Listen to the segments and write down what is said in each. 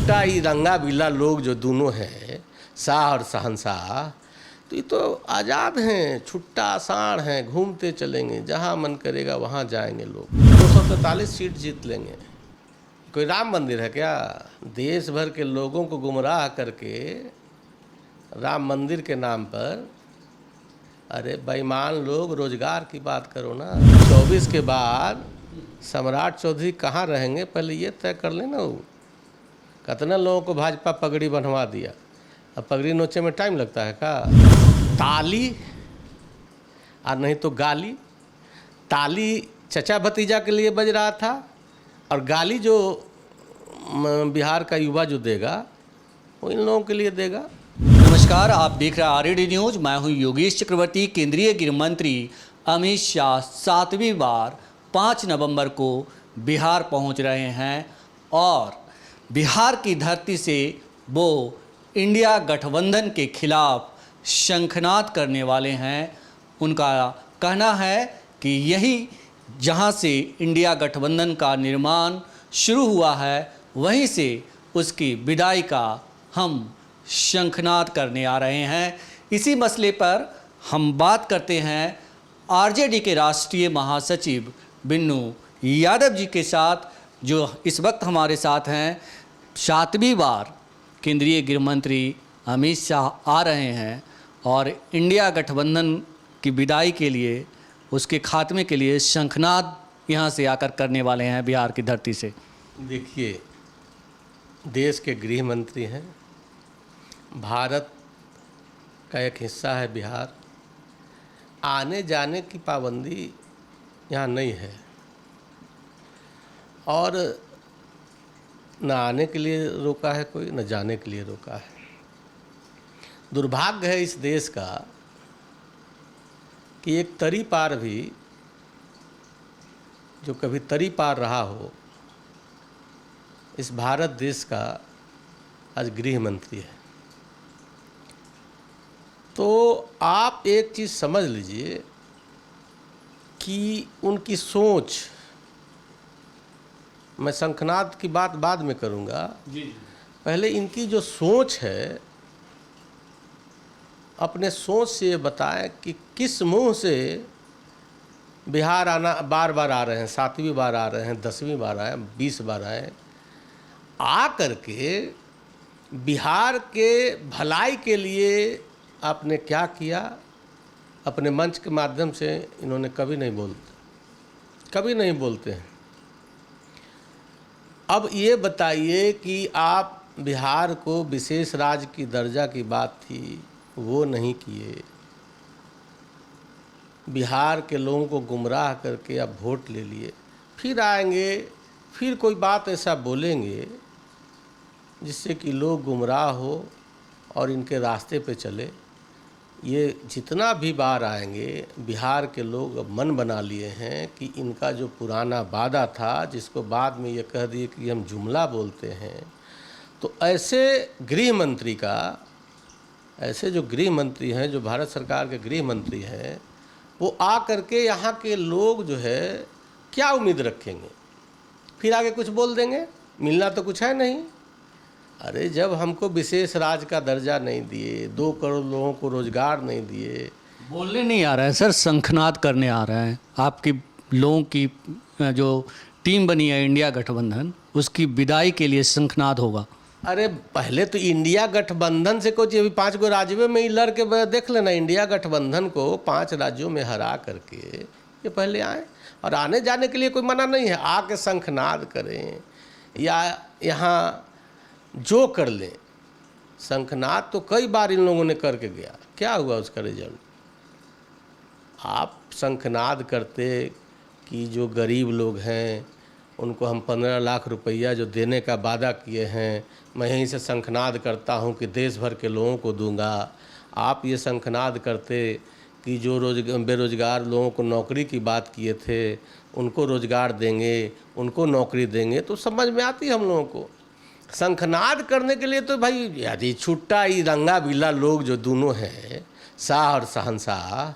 छुट्टा ही रंगा बिल्ला लोग जो दोनों हैं, शाह और शहंशाह, तो ये तो आज़ाद हैं, छुट्टा साण हैं, घूमते चलेंगे, जहाँ मन करेगा वहाँ जाएंगे लोग। 243 सीट जीत लेंगे। कोई राम मंदिर है क्या? देश भर के लोगों को गुमराह करके राम मंदिर के नाम पर, अरे बेईमान लोग, रोजगार की बात करो ना। 24 के बाद सम्राट चौधरी कहाँ रहेंगे, पहले ये तय कर लेना। वो कितना लोगों को भाजपा पगड़ी बनवा दिया, अब पगड़ी नोचे में टाइम लगता है का? ताली और नहीं तो गाली। ताली चचा भतीजा के लिए बज रहा था, और गाली जो बिहार का युवा जो देगा वो इन लोगों के लिए देगा। नमस्कार, आप देख रहे हैं आरएडी न्यूज। मैं हूं योगेश चक्रवर्ती। केंद्रीय गृह मंत्री अमित शाह 7वीं बार 5 नवंबर को बिहार पहुंच रहे हैं और बिहार की धरती से वो इंडिया गठबंधन के खिलाफ शंखनाद करने वाले हैं। उनका कहना है कि यही जहां से इंडिया गठबंधन का निर्माण शुरू हुआ है, वहीं से उसकी विदाई का हम शंखनाद करने आ रहे हैं। इसी मसले पर हम बात करते हैं आरजेडी के राष्ट्रीय महासचिव बिन्नू यादव जी के साथ, जो इस वक्त हमारे साथ हैं। 7वीं बार केंद्रीय गृह मंत्री अमित शाह आ रहे हैं और इंडिया गठबंधन की विदाई के लिए, उसके खात्मे के लिए शंखनाद यहाँ से आकर करने वाले हैं बिहार की धरती से। देखिए, देश के गृह मंत्री हैं, भारत का एक हिस्सा है बिहार। आने जाने की पाबंदी यहाँ नहीं है, और न आने के लिए रोका है कोई, न जाने के लिए रोका है। दुर्भाग्य है इस देश का कि एक तरी पार भी, जो कभी तरी पार रहा हो, इस भारत देश का आज गृह मंत्री है। तो आप एक चीज़ समझ लीजिए कि उनकी सोच, मैं शंखनाद की बात बाद में करूंगा, पहले इनकी जो सोच है, अपने सोच से ये बताएं कि किस मुंह से बिहार आना, बार बार आ रहे हैं, 7वीं बार आ रहे हैं, 10वीं बार आए, 20 बार आए, आ करके बिहार के भलाई के लिए आपने क्या किया। अपने मंच के माध्यम से इन्होंने कभी नहीं बोलते हैं। अब ये बताइए कि आप बिहार को विशेष राज्य की दर्जा की बात थी, वो नहीं किए। बिहार के लोगों को गुमराह करके आप वोट ले लिए, फिर आएंगे, फिर कोई बात ऐसा बोलेंगे जिससे कि लोग गुमराह हो और इनके रास्ते पे चले। ये जितना भी बार आएंगे, बिहार के लोग अब मन बना लिए हैं कि इनका जो पुराना वादा था, जिसको बाद में ये कह दिए कि हम जुमला बोलते हैं, तो ऐसे गृह मंत्री का, ऐसे जो गृह मंत्री हैं, जो भारत सरकार के गृह मंत्री हैं, वो आ करके यहाँ के लोग जो है क्या उम्मीद रखेंगे? फिर आगे कुछ बोल देंगे, मिलना तो कुछ है नहीं। अरे जब हमको विशेष राज्य का दर्जा नहीं दिए, 2 करोड़ लोगों को रोजगार नहीं दिए, बोलने नहीं आ रहा है सर, शंखनाद करने आ रहा है। आपकी लोगों की जो टीम बनी है इंडिया गठबंधन, उसकी विदाई के लिए शंखनाद होगा। अरे पहले तो इंडिया गठबंधन से कुछ, अभी 5 गो राज्यों में ही लड़ के देख लेना। इंडिया गठबंधन को 5 राज्यों में हरा करके ये पहले आए, और आने जाने के लिए कोई मना नहीं है। आके शंखनाद करें या यहाँ जो कर लें, शंखनाद तो कई बार इन लोगों ने करके गया, क्या हुआ उसका रिजल्ट? आप शंखनाद करते कि जो गरीब लोग हैं उनको हम 15 लाख रुपया जो देने का वादा किए हैं, मैं यहीं से शंखनाद करता हूं कि देश भर के लोगों को दूंगा। आप ये शंखनाद करते कि जो बेरोजगार लोगों को नौकरी की बात किए थे, उनको रोजगार देंगे, उनको नौकरी देंगे, तो समझ में आती है हम लोगों को। शंखनाद करने के लिए तो भाई, यदि छुट्टा ही रंगा बिल्ला लोग जो दोनों हैं, शाह और शहंशाह,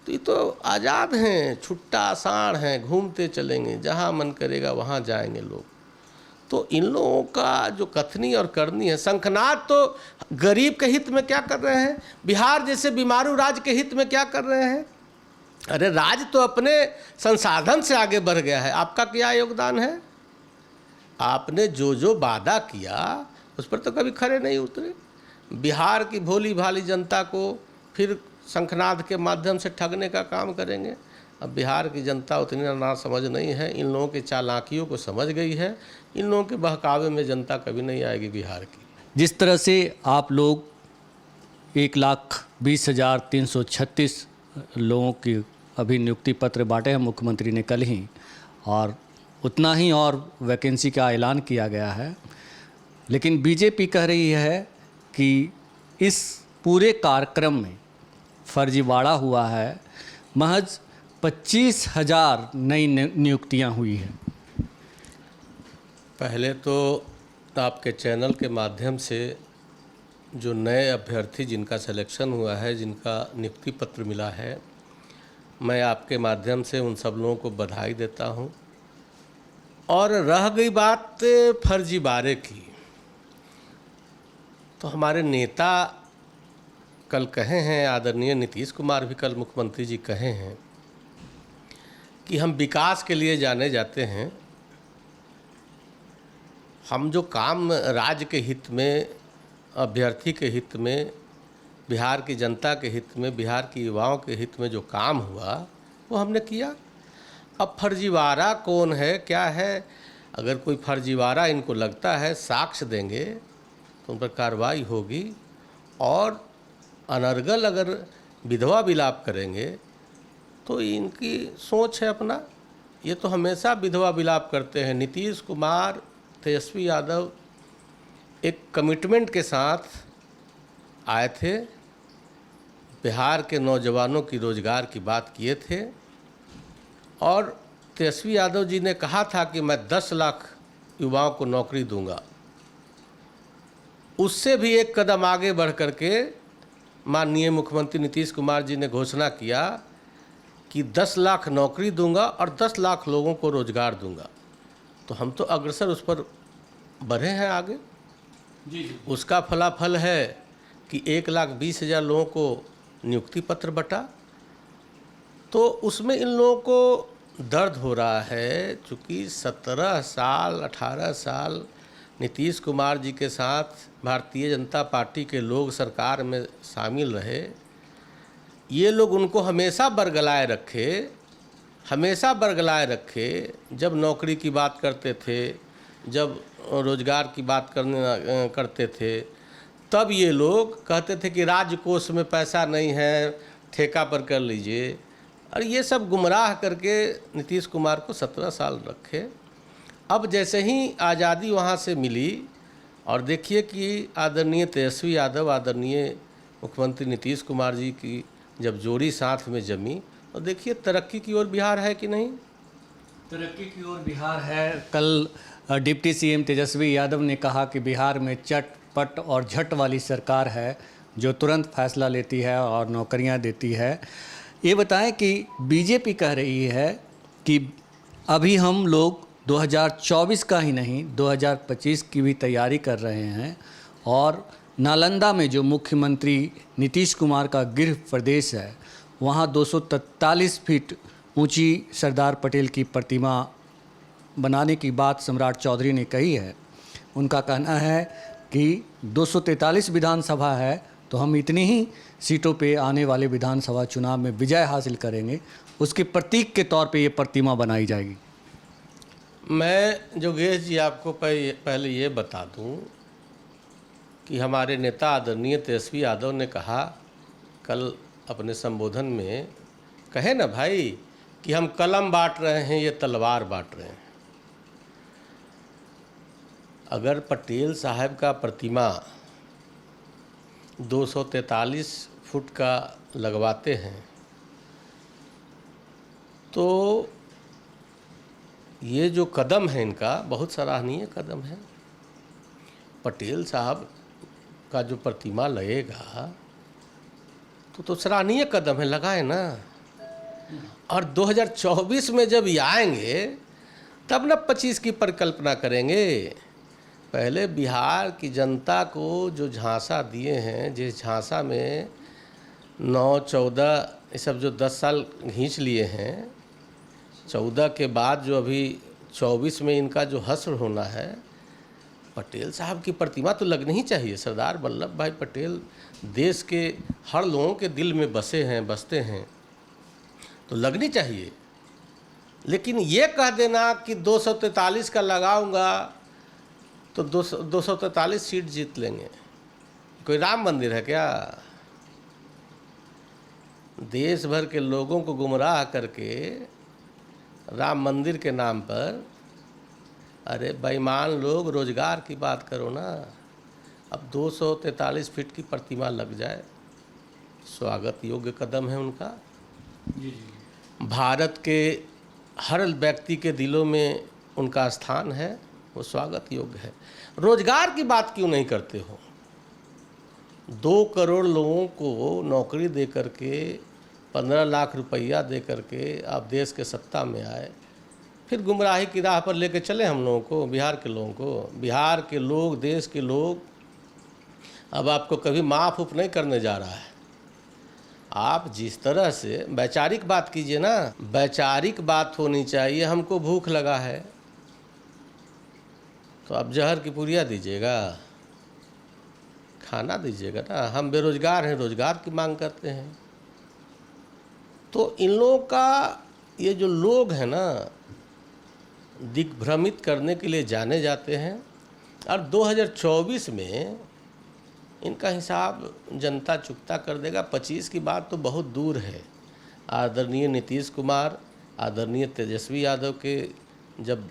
तो ये तो आज़ाद हैं, छुट्टा साण हैं, घूमते चलेंगे, जहाँ मन करेगा वहाँ जाएंगे लोग। तो इन लोगों का जो कथनी और करनी है, शंखनाथ तो गरीब के हित में क्या कर रहे हैं, बिहार जैसे बीमारू राज्य के हित में क्या कर रहे हैं। अरे राज्य तो अपने संसाधन से आगे बढ़ गया है, आपका क्या योगदान है। आपने जो जो वादा किया उस पर तो कभी खरे नहीं उतरे। बिहार की भोली भाली जनता को फिर शंखनाद के माध्यम से ठगने का काम करेंगे। अब बिहार की जनता उतनी ना समझ नहीं है, इन लोगों की चालाकियों को समझ गई है। इन लोगों के बहकावे में जनता कभी नहीं आएगी बिहार की। जिस तरह से आप लोग 1,20,336 लोगों की अभी नियुक्ति पत्र बांटे हैं मुख्यमंत्री ने कल ही, और उतना ही और वैकेंसी का ऐलान किया गया है, लेकिन बीजेपी कह रही है कि इस पूरे कार्यक्रम में फर्जीवाड़ा हुआ है। महज 25,000 नई नियुक्तियां हुई हैं। पहले तो आपके चैनल के माध्यम से जो नए अभ्यर्थी जिनका सिलेक्शन हुआ है, जिनका नियुक्ति पत्र मिला है, मैं आपके माध्यम से उन सब लोगों को बधाई देता हूं। और रह गई बात फर्जीवाड़े की, तो हमारे नेता कल कहे हैं, आदरणीय नीतीश कुमार भी कल मुख्यमंत्री जी कहे हैं कि हम विकास के लिए जाने जाते हैं। हम जो काम राज्य के हित में, अभ्यर्थी के हित में, बिहार की जनता के हित में, बिहार के युवाओं के हित में जो काम हुआ वो हमने किया। अब फर्जीवाड़ा कौन है, क्या है, अगर कोई फर्जीवाड़ा इनको लगता है, साक्ष्य देंगे तो उन पर कार्रवाई होगी। और अनर्गल अगर विधवा विलाप करेंगे तो इनकी सोच है अपना, ये तो हमेशा विधवा विलाप करते हैं। नीतीश कुमार, तेजस्वी यादव एक कमिटमेंट के साथ आए थे, बिहार के नौजवानों की रोजगार की बात किए थे, और तेजस्वी यादव जी ने कहा था कि मैं 10 लाख युवाओं को नौकरी दूंगा। उससे भी एक कदम आगे बढ़ करके माननीय मुख्यमंत्री नीतीश कुमार जी ने घोषणा किया कि 10 लाख नौकरी दूंगा और 10 लाख लोगों को रोजगार दूंगा। तो हम तो अग्रसर उस पर बढ़े हैं आगे। जी। उसका फलाफल है कि 1,20,000 लोगों को नियुक्ति पत्र बटा। तो उसमें इन लोगों को दर्द हो रहा है, चूँकि 17 साल 18 साल नीतीश कुमार जी के साथ भारतीय जनता पार्टी के लोग सरकार में शामिल रहे। ये लोग उनको हमेशा बरगलाए रखे, जब नौकरी की बात करते थे, जब रोजगार की बात करते थे, तब ये लोग कहते थे कि राज्य कोष में पैसा नहीं है, ठेका पर कर लीजिए। और ये सब गुमराह करके नीतीश कुमार को 17 साल रखे। अब जैसे ही आज़ादी वहाँ से मिली, और देखिए कि आदरणीय तेजस्वी यादव, आदरणीय मुख्यमंत्री नीतीश कुमार जी की जब जोड़ी साथ में जमी, तो देखिए तरक्की की ओर बिहार है कि नहीं। तरक्की की ओर बिहार है। कल डिप्टी सीएम तेजस्वी यादव ने कहा कि बिहार में चटपट और झट वाली सरकार है, जो तुरंत फैसला लेती है और नौकरियां देती है। ये बताएं कि बीजेपी कह रही है कि अभी हम लोग 2024 का ही नहीं 2025 की भी तैयारी कर रहे हैं, और नालंदा में जो मुख्यमंत्री नीतीश कुमार का गृह प्रदेश है, वहाँ 243 फीट ऊंची सरदार पटेल की प्रतिमा बनाने की बात सम्राट चौधरी ने कही है। उनका कहना है कि 243 विधानसभा है तो हम इतनी ही सीटों पे आने वाले विधानसभा चुनाव में विजय हासिल करेंगे, उसके प्रतीक के तौर पे ये प्रतिमा बनाई जाएगी। मैं जोगेश जी आपको पहले ये बता दूं कि हमारे नेता आदरणीय तेजस्वी यादव ने कहा कल अपने संबोधन में, कहे ना भाई कि हम कलम बांट रहे हैं, ये तलवार बांट रहे हैं। अगर पटेल साहब का प्रतिमा 243 फुट का लगवाते हैं तो ये जो कदम है इनका बहुत सराहनीय कदम है। पटेल साहब का जो प्रतिमा लगेगा तो सराहनीय कदम है, लगाए ना। और 2024 में जब ये आएंगे तब न 25 की परिकल्पना करेंगे। पहले बिहार की जनता को जो झांसा दिए हैं, जिस झांसा में 9, 14 ये सब जो 10 साल खींच लिए हैं, 14 के बाद जो अभी 24 में इनका जो हश्र होना है, पटेल साहब की प्रतिमा तो लगनी ही चाहिए। सरदार वल्लभ भाई पटेल देश के हर लोगों के दिल में बसते हैं, तो लगनी चाहिए। लेकिन ये कह देना कि 243 का लगाऊंगा तो 243 सीट जीत लेंगे, कोई राम मंदिर है क्या? देश भर के लोगों को गुमराह करके राम मंदिर के नाम पर, अरे बेईमान लोग, रोजगार की बात करो ना। अब 243 फीट की प्रतिमा लग जाए, स्वागत योग्य कदम है उनका। भारत के हर व्यक्ति के दिलों में उनका स्थान है, वो स्वागत योग्य है। रोजगार की बात क्यों नहीं करते हो? 2 करोड़ लोगों को नौकरी दे करके, 15 लाख रुपया दे करके आप देश के सत्ता में आए, फिर गुमराही की राह पर लेके चले हम लोगों को, बिहार के लोगों को। बिहार के लोग, देश के लोग अब आपको कभी माफ़ उफ नहीं करने जा रहा है। आप जिस तरह से वैचारिक बात कीजिए ना, वैचारिक बात होनी चाहिए। हमको भूख लगा है तो आप जहर की पुड़िया दीजिएगा, खाना दीजिएगा ना। हम बेरोजगार हैं, रोजगार की मांग करते हैं। तो इन लोगों का, ये जो लोग हैं ना, दिग्भ्रमित करने के लिए जाने जाते हैं। और 2024 में इनका हिसाब जनता चुकता कर देगा। 25 की बात तो बहुत दूर है। आदरणीय नीतीश कुमार, आदरणीय तेजस्वी यादव के जब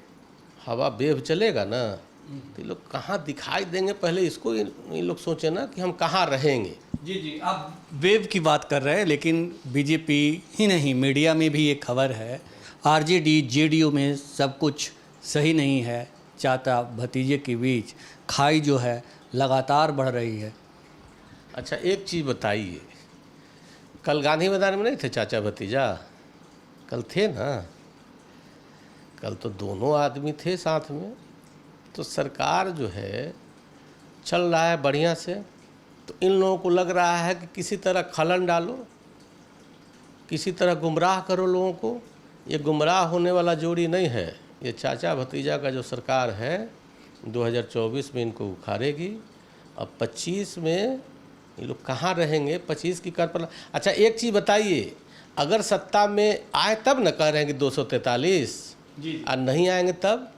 हवा बेव चलेगा ना, तो ये लोग कहाँ दिखाई देंगे, पहले इसको ये लोग सोचें ना कि हम कहाँ रहेंगे। जी, आप वेव की बात कर रहे हैं, लेकिन बीजेपी ही नहीं, मीडिया में भी ये खबर है, आरजेडी जेडीयू में सब कुछ सही नहीं है। चाचा भतीजे के बीच खाई जो है लगातार बढ़ रही है। अच्छा, एक चीज़ बताइए, कल गांधी मैदान में नहीं थे चाचा भतीजा? कल थे ना? कल तो दोनों आदमी थे साथ में। तो सरकार जो है चल रहा है बढ़िया से, तो इन लोगों को लग रहा है कि किसी तरह खलन डालो, किसी तरह गुमराह करो लोगों को। ये गुमराह होने वाला जोड़ी नहीं है। ये चाचा भतीजा का जो सरकार है 2024 में इनको उखाड़ेगी। अब 25 में ये लोग कहाँ रहेंगे? 25 की कर पर। अच्छा, एक चीज़ बताइए, अगर सत्ता में आए तब न कह रहे हैं कि 243 जी, और नहीं आएंगे तब?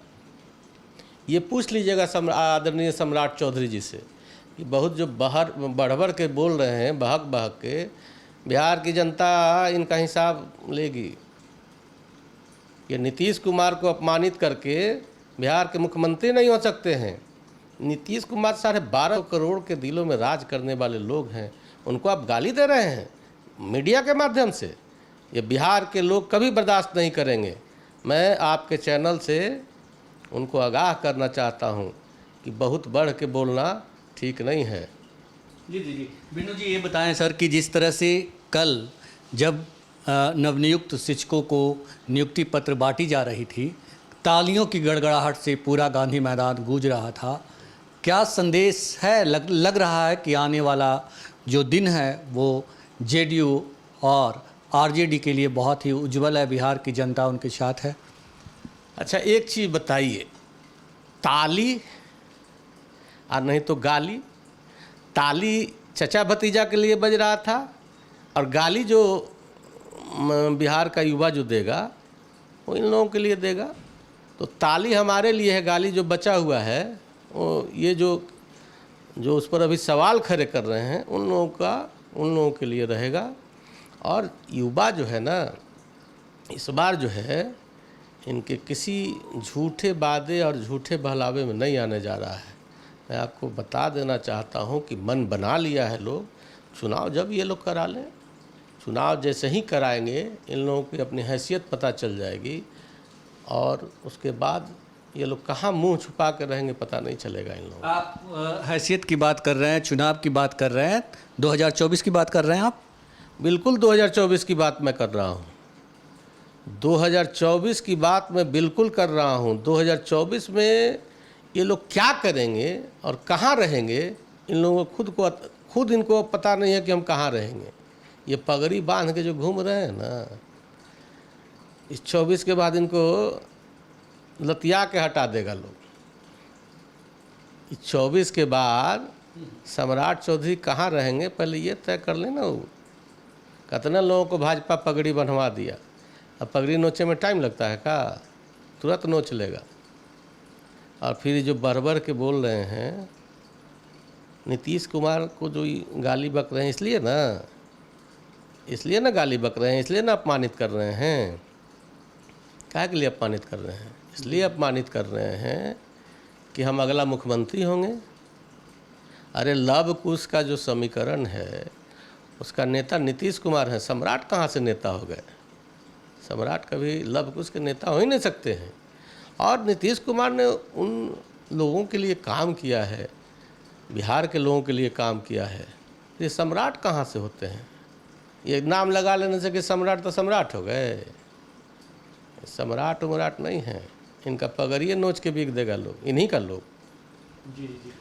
ये पूछ लीजिएगा आदरणीय सम्राट चौधरी जी से कि बहुत जो बढ़ के बोल रहे हैं, बहक के, बिहार की जनता इनका हिसाब लेगी। ये नीतीश कुमार को अपमानित करके बिहार के मुख्यमंत्री नहीं हो सकते हैं। नीतीश कुमार 12.5 करोड़ के दिलों में राज करने वाले लोग हैं, उनको आप गाली दे रहे हैं मीडिया के माध्यम से। ये बिहार के लोग कभी बर्दाश्त नहीं करेंगे। मैं आपके चैनल से उनको आगाह करना चाहता हूँ कि बहुत बढ़ के बोलना ठीक नहीं है। जी, बिन्नू जी, ये बताएं सर कि जिस तरह से कल जब नवनियुक्त शिक्षकों को नियुक्ति पत्र बांटी जा रही थी, तालियों की गड़गड़ाहट से पूरा गांधी मैदान गूंज रहा था। क्या संदेश है? लग रहा है कि आने वाला जो दिन है वो जेडीयू और आरजेडी के लिए बहुत ही उज्जवल है, बिहार की जनता उनके साथ है। अच्छा, एक चीज़ बताइए, ताली और नहीं तो गाली? ताली चचा भतीजा के लिए बज रहा था और गाली जो बिहार का युवा जो देगा वो इन लोगों के लिए देगा। तो ताली हमारे लिए है, गाली जो बचा हुआ है वो ये जो उस पर अभी सवाल खड़े कर रहे हैं उन लोगों के लिए रहेगा। और युवा जो है ना, इस बार जो है इनके किसी झूठे वादे और झूठे बहलावे में नहीं आने जा रहा है। मैं आपको बता देना चाहता हूं कि मन बना लिया है लोग। चुनाव जब ये लोग करा लें, चुनाव जैसे ही कराएंगे इन लोगों की अपनी हैसियत पता चल जाएगी और उसके बाद ये लोग कहाँ मुंह छुपा कर रहेंगे पता नहीं चलेगा इन लोगों। आप हैसियत की बात कर रहे हैं, चुनाव की बात कर रहे हैं, 2024 की बात कर रहे हैं आप? बिल्कुल 2024 की बात मैं कर रहा हूँ। 2024 की बात मैं बिल्कुल कर रहा हूँ। 2024 में ये लोग क्या करेंगे और कहाँ रहेंगे, इन लोगों को खुद इनको पता नहीं है कि हम कहाँ रहेंगे। ये पगड़ी बांध के जो घूम रहे हैं ना, इस 24 के बाद इनको लतिया के हटा देगा लोग। इस 24 के बाद सम्राट चौधरी कहाँ रहेंगे पहले ये तय कर लेना। वो कितना लोगों को भाजपा पगड़ी बनवा दिया। अब पगड़ी नोचे में टाइम लगता है का, तुरंत नोच लेगा। और फिर जो बरबर के बोल रहे हैं, नीतीश कुमार को जो गाली बक रहे हैं, इसलिए ना गाली बक रहे हैं, इसलिए ना अपमानित कर रहे हैं। काहे के लिए अपमानित कर रहे हैं? इसलिए अपमानित कर रहे हैं कि हम अगला मुख्यमंत्री होंगे। अरे लव कुश का जो समीकरण है उसका नेता नीतीश कुमार है। सम्राट कहाँ से नेता हो गए? सम्राट कभी लव कुश के नेता हो ही नहीं सकते हैं। और नीतीश कुमार ने उन लोगों के लिए काम किया है, बिहार के लोगों के लिए काम किया है। ये सम्राट कहाँ से होते हैं? ये नाम लगा लेने से कि सम्राट तो सम्राट हो गए। सम्राट उमराट नहीं है, इनका पगड़िए नोच के बिक देगा लोग, इन्हीं का लोग। जी जी,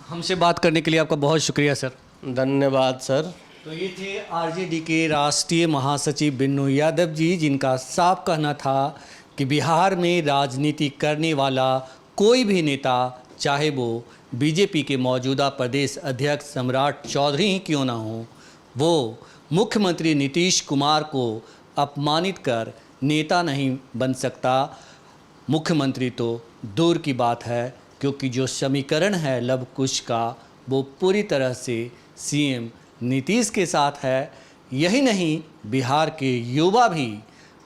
हमसे बात करने के लिए आपका बहुत शुक्रिया सर। धन्यवाद सर। तो ये थे आरजेडी के राष्ट्रीय महासचिव बिन्नू यादव जी, जिनका साफ कहना था कि बिहार में राजनीति करने वाला कोई भी नेता, चाहे वो बीजेपी के मौजूदा प्रदेश अध्यक्ष सम्राट चौधरी ही क्यों ना हो, वो मुख्यमंत्री नीतीश कुमार को अपमानित कर नेता नहीं बन सकता। मुख्यमंत्री तो दूर की बात है, क्योंकि जो समीकरण है लव कुश का, वो पूरी तरह से सीएम नीतीश के साथ है। यही नहीं, बिहार के युवा भी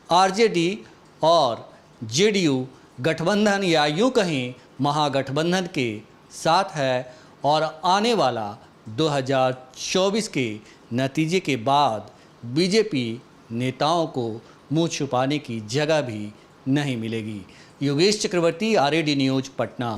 आरजेडी और जेडीयू गठबंधन या यूँ कहें महागठबंधन के साथ है। और आने वाला 2024 के नतीजे के बाद बीजेपी नेताओं को मुंह छुपाने की जगह भी नहीं मिलेगी। योगेश चक्रवर्ती, आरएडी न्यूज़, पटना।